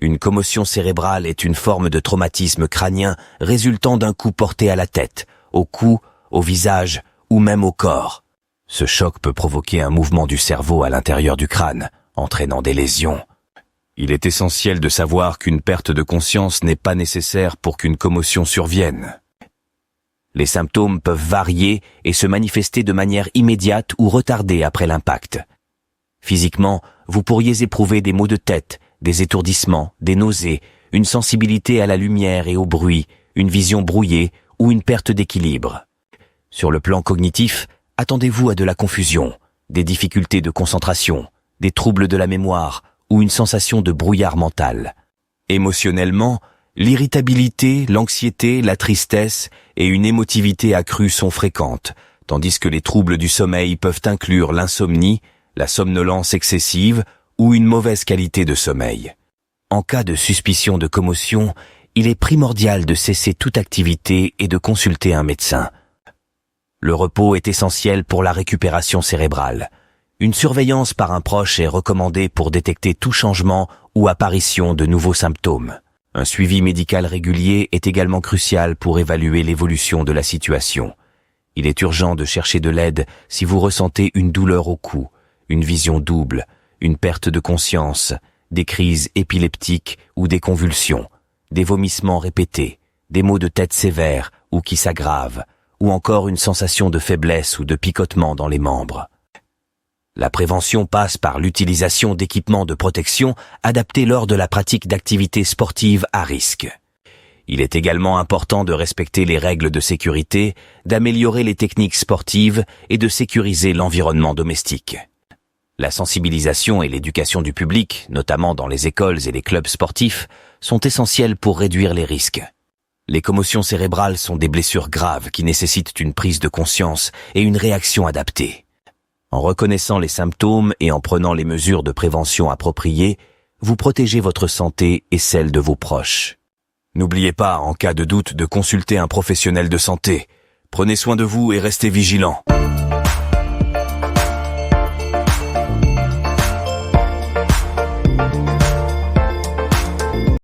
Une commotion cérébrale est une forme de traumatisme crânien résultant d'un coup porté à la tête, au cou, au visage ou même au corps. Ce choc peut provoquer un mouvement du cerveau à l'intérieur du crâne, entraînant des lésions. Il est essentiel de savoir qu'une perte de conscience n'est pas nécessaire pour qu'une commotion survienne. Les symptômes peuvent varier et se manifester de manière immédiate ou retardée après l'impact. Physiquement, vous pourriez éprouver des maux de tête, des étourdissements, des nausées, une sensibilité à la lumière et au bruit, une vision brouillée ou une perte d'équilibre. Sur le plan cognitif, attendez-vous à de la confusion, des difficultés de concentration, des troubles de la mémoire ou une sensation de brouillard mental. Émotionnellement, l'irritabilité, l'anxiété, la tristesse et une émotivité accrue sont fréquentes, tandis que les troubles du sommeil peuvent inclure l'insomnie, la somnolence excessive ou une mauvaise qualité de sommeil. En cas de suspicion de commotion, il est primordial de cesser toute activité et de consulter un médecin. Le repos est essentiel pour la récupération cérébrale. Une surveillance par un proche est recommandée pour détecter tout changement ou apparition de nouveaux symptômes. Un suivi médical régulier est également crucial pour évaluer l'évolution de la situation. Il est urgent de chercher de l'aide si vous ressentez une douleur au cou, une vision double, une perte de conscience, des crises épileptiques ou des convulsions, des vomissements répétés, des maux de tête sévères ou qui s'aggravent, ou encore une sensation de faiblesse ou de picotement dans les membres. La prévention passe par l'utilisation d'équipements de protection adaptés lors de la pratique d'activités sportives à risque. Il est également important de respecter les règles de sécurité, d'améliorer les techniques sportives et de sécuriser l'environnement domestique. La sensibilisation et l'éducation du public, notamment dans les écoles et les clubs sportifs, sont essentielles pour réduire les risques. Les commotions cérébrales sont des blessures graves qui nécessitent une prise de conscience et une réaction adaptée. En reconnaissant les symptômes et en prenant les mesures de prévention appropriées, vous protégez votre santé et celle de vos proches. N'oubliez pas, en cas de doute, de consulter un professionnel de santé. Prenez soin de vous et restez vigilants.